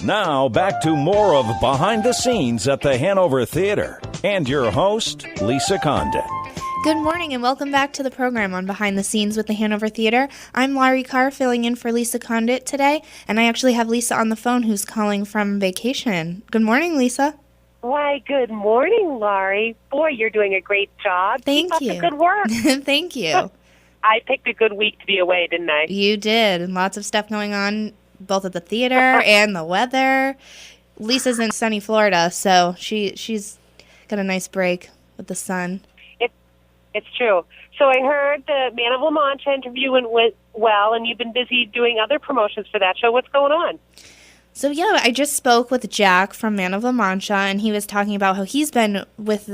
Now, back to more of Behind the Scenes at the Hanover Theater. And your host, Lisa Condit. Good morning and welcome back to the program on Behind the Scenes with the Hanover Theater. I'm Laurie Carr filling in for Lisa Condit today, and I actually have Lisa on the phone who's calling from vacation. Good morning, Lisa. Why, good morning, Laurie. Boy, you're doing a great job. Thank you. Keep up the good work. Thank you. I picked a good week to be away, didn't I? You did, and lots of stuff going on, both at the theater and the weather. Lisa's in sunny Florida, so she's got a nice break with the sun. It's true. So I heard the Man of La Mancha interview went well, and you've been busy doing other promotions for that show. What's going on? So, yeah, I just spoke with Jack from Man of La Mancha, and he was talking about how he's been with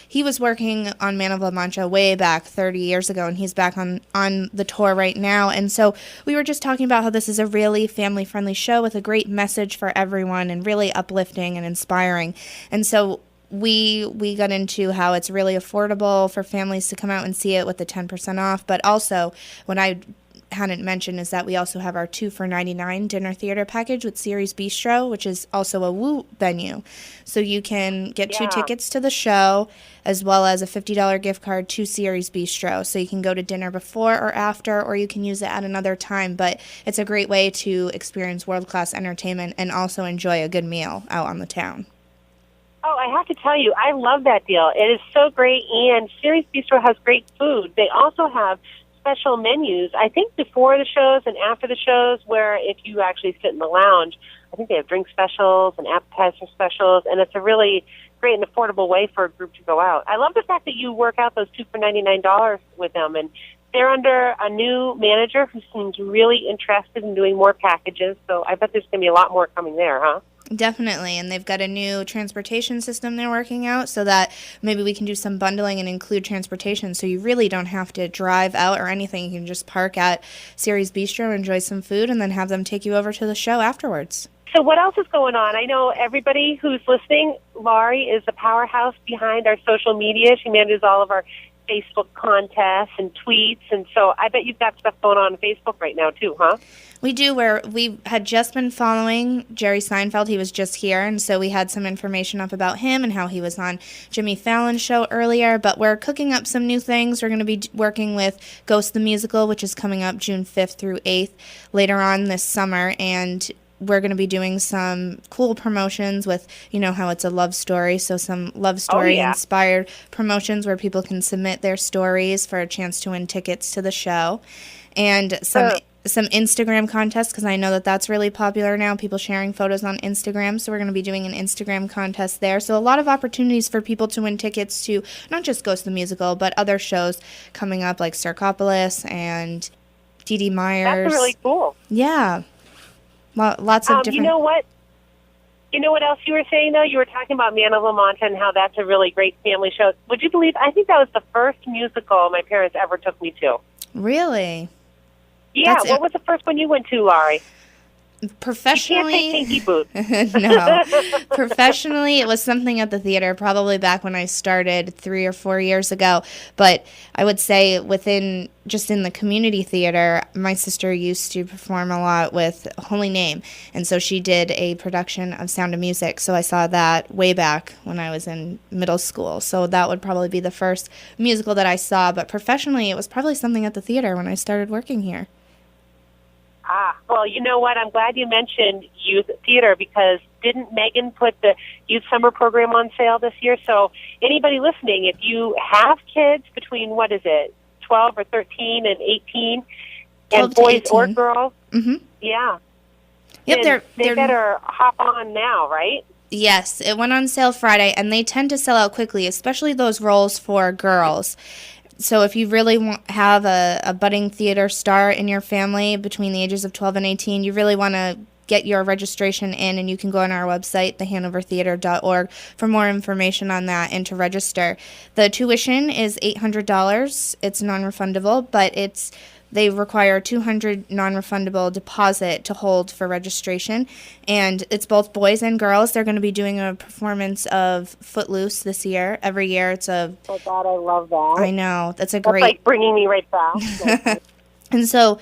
he was working on Man of La Mancha way back 30 years ago, and he's back on the tour right now. And so we were just talking about how this is a really family-friendly show with a great message for everyone and really uplifting and inspiring. And so we got into how it's really affordable for families to come out and see it with the 10% off, but also what I hadn't mentioned is that we also have our 2 for $99 dinner theater package with Series Bistro, which is also a Woo venue. So you can get 2 tickets to the show as well as a $50 gift card to Series Bistro. So you can go to dinner before or after, or you can use it at another time. But it's a great way to experience world-class entertainment and also enjoy a good meal out on the town. Oh, I have to tell you, I love that deal. It is so great, and Series Bistro has great food. They also have special menus, I think before the shows and after the shows, where if you actually sit in the lounge, I think they have drink specials and appetizer specials, and it's a really great and affordable way for a group to go out. I love the fact that you work out those 2 for $99 with them, and they're under a new manager who seems really interested in doing more packages, so I bet there's going to be a lot more coming there, huh? Definitely, and they've got a new transportation system they're working out so that maybe we can do some bundling and include transportation so you really don't have to drive out or anything. You can just park at Series Bistro, enjoy some food, and then have them take you over to the show afterwards. So what else is going on? I know everybody who's listening, Laurie is the powerhouse behind our social media. She manages all of our Facebook contests and tweets, and so I bet you've got stuff going on Facebook right now too, huh? We do, where we had just been following Jerry Seinfeld. He was just here, and so we had some information up about him and how he was on Jimmy Fallon's show earlier, but we're cooking up some new things. We're going to be working with Ghost the Musical, which is coming up June 5th through 8th later on this summer, and we're going to be doing some cool promotions with, you know, how it's a love story, so some love story-inspired promotions where people can submit their stories for a chance to win tickets to the show, and some Instagram contests, because I know that that's really popular now, people sharing photos on Instagram, so we're going to be doing an Instagram contest there. So a lot of opportunities for people to win tickets to not just Ghost the Musical, but other shows coming up like Circopolis and Dee Meyers. That's really cool. Yeah. Lots of different... You know what? You know what else you were saying, though? You were talking about Man of La Mancha and how that's a really great family show. Would you believe, I think that was the first musical my parents ever took me to. Really? Yeah, what was the first one you went to, Laurie? Professionally, you can't say Kinky Boots. No. Professionally, it was something at the theater, probably back when I started 3 or 4 years ago. But I would say in the community theater, my sister used to perform a lot with Holy Name. And so she did a production of Sound of Music. So I saw that way back when I was in middle school. So that would probably be the first musical that I saw. But professionally, it was probably something at the theater when I started working here. Well, you know what? I'm glad you mentioned youth theater, because didn't Megan put the youth summer program on sale this year? So anybody listening, if you have kids between, 12 or 13 and 18, and boys or girls, yeah. Yep, they better hop on now, right? Yes, it went on sale Friday, and they tend to sell out quickly, especially those roles for girls. So if you really have a budding theater star in your family between the ages of 12 and 18, you really want to get your registration in, and you can go on our website, thehanovertheater.org, for more information on that and to register. The tuition is $800. It's non-refundable, but they require a $200 non-refundable deposit to hold for registration, and it's both boys and girls. They're going to be doing a performance of Footloose this year. Every year it's a... Oh, God, I love that. I know. That's like bringing me right back. And so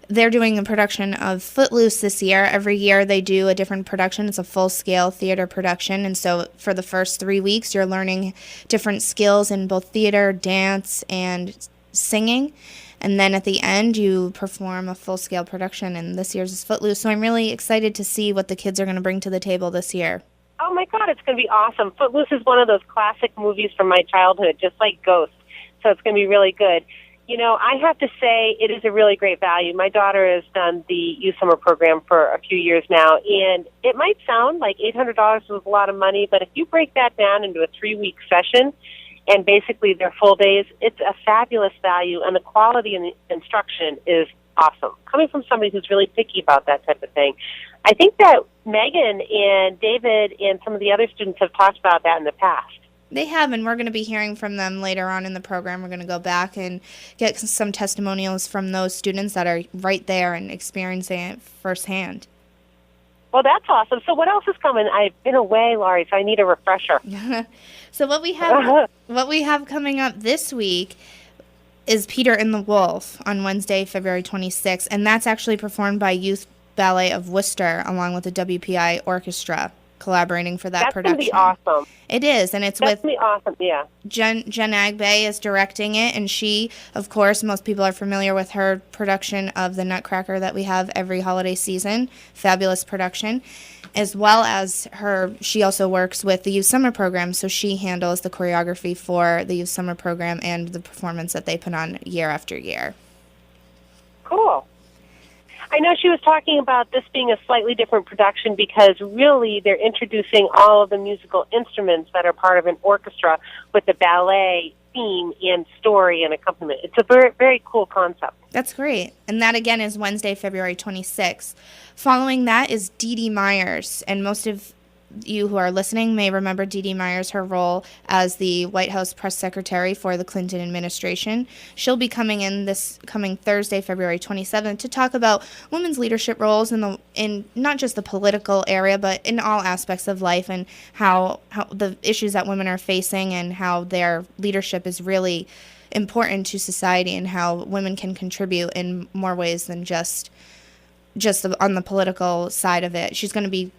they're doing a production of Footloose this year. Every year they do a different production. It's a full-scale theater production. And so for the first 3 weeks, you're learning different skills in both theater, dance, and singing. And then at the end, you perform a full-scale production. And this year's is Footloose. So I'm really excited to see what the kids are going to bring to the table this year. Oh, my God, it's going to be awesome. Footloose is one of those classic movies from my childhood, just like Ghost. So it's going to be really good. You know, I have to say it is a really great value. My daughter has done the youth summer program for a few years now, and it might sound like $800 is a lot of money, but if you break that down into a 3-week session and basically they're full days, it's a fabulous value, and the quality in the instruction is awesome. Coming from somebody who's really picky about that type of thing, I think that Megan and David and some of the other students have talked about that in the past. They have, and we're going to be hearing from them later on in the program. We're going to go back and get some testimonials from those students that are right there and experiencing it firsthand. Well, that's awesome. So what else is coming? I've been away, Laurie, so I need a refresher. So what we have coming up this week is Peter and the Wolf on Wednesday, February 26th, and that's actually performed by Youth Ballet of Worcester along with the WPI Orchestra, collaborating for that production. That's going to be awesome. It is, and it's That's going to be awesome, yeah. Jen Agbe is directing it, and she, of course, most people are familiar with her production of the Nutcracker that we have every holiday season, fabulous production, as well as she also works with the Youth Summer Program, so she handles the choreography for the Youth Summer Program and the performance that they put on year after year. Cool. I know she was talking about this being a slightly different production because really they're introducing all of the musical instruments that are part of an orchestra with the ballet theme and story and accompaniment. It's a very, very cool concept. That's great. And that, again, is Wednesday, February 26th. Following that is Dee Dee Myers, and most of you who are listening may remember Dee Dee Myers, her role as the White House press secretary for the Clinton administration. She'll be coming in this coming Thursday, February 27th, to talk about women's leadership roles in not just the political area, but in all aspects of life, and how the issues that women are facing and how their leadership is really important to society, and how women can contribute in more ways than just on the political side of it. She's going to be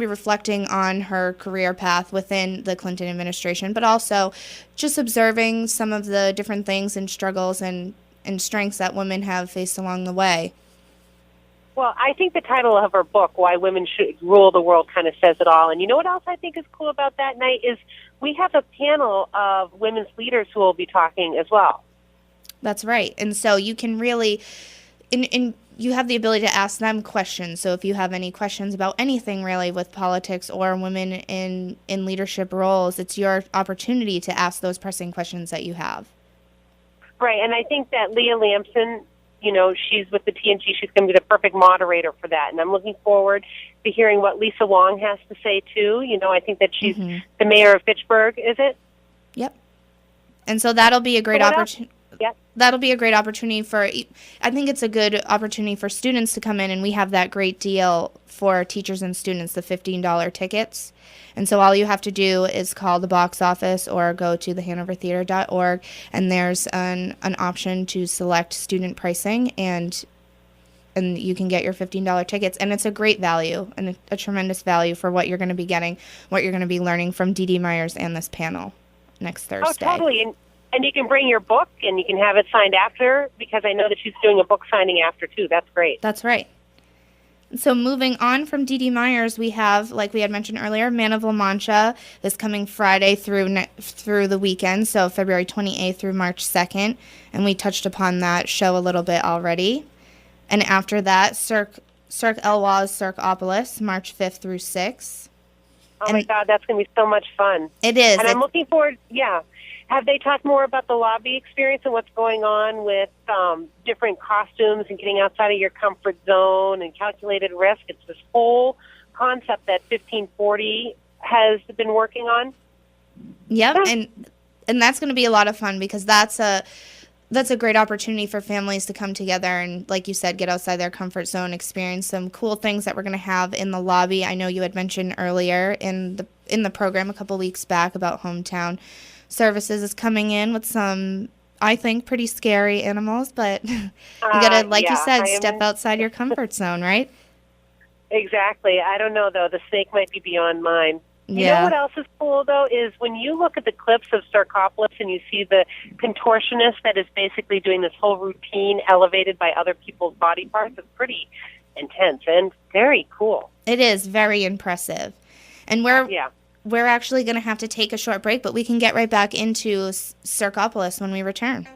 reflecting on her career path within the Clinton administration, but also just observing some of the different things and struggles and strengths that women have faced along the way. Well, I think the title of her book, Why Women Should Rule the World, kind of says it all. And you know what else I think is cool about that night is we have a panel of women's leaders who will be talking as well. That's right. And so you can really you have the ability to ask them questions. So if you have any questions about anything really with politics or women in leadership roles, it's your opportunity to ask those pressing questions that you have. Right, and I think that Leah Lamson, you know, she's with the TNG. She's going to be the perfect moderator for that. And I'm looking forward to hearing what Lisa Wong has to say, too. You know, I think that she's the mayor of Fitchburg, is it? Yep. And so that'll be a great opportunity. Yep. That'll be a great opportunity I think it's a good opportunity for students to come in, and we have that great deal for teachers and students, the $15 tickets. And so all you have to do is call the box office or go to thehanovertheater.org, and there's an option to select student pricing, and you can get your $15 tickets. And it's a great value and a tremendous value for what you're going to be getting, what you're going to be learning from Dee Dee Myers and this panel next Thursday. Oh, totally. And you can bring your book, and you can have it signed after, because I know that she's doing a book signing after, too. That's great. That's right. So moving on from Dee Dee Myers, we have, like we had mentioned earlier, Man of La Mancha this coming Friday through the weekend, so February 28th through March 2nd. And we touched upon that show a little bit already. And after that, Cirque Elwaz Cirqueopolis, March 5th through 6th. Oh, my God, that's going to be so much fun. It is. And I'm looking forward, Have they talked more about the lobby experience and what's going on with different costumes and getting outside of your comfort zone and calculated risk? It's this whole concept that 1540 has been working on. Yep, and that's going to be a lot of fun, because that's a great opportunity for families to come together and, like you said, get outside their comfort zone, experience some cool things that we're going to have in the lobby. I know you had mentioned earlier in the program a couple weeks back about Hometown Services is coming in with some I think, pretty scary animals, but you gotta, like you said, I step am- outside your comfort zone, right? Exactly. I don't know, though. The snake might be beyond mine. You Yeah. know what else is cool, though, is when you look at the clips of Sarcopoulos and you see the contortionist that is basically doing this whole routine elevated by other people's body parts, it's pretty intense and very cool. It is very impressive. And we're actually going to have to take a short break, but we can get right back into Sarcopoulos when we return.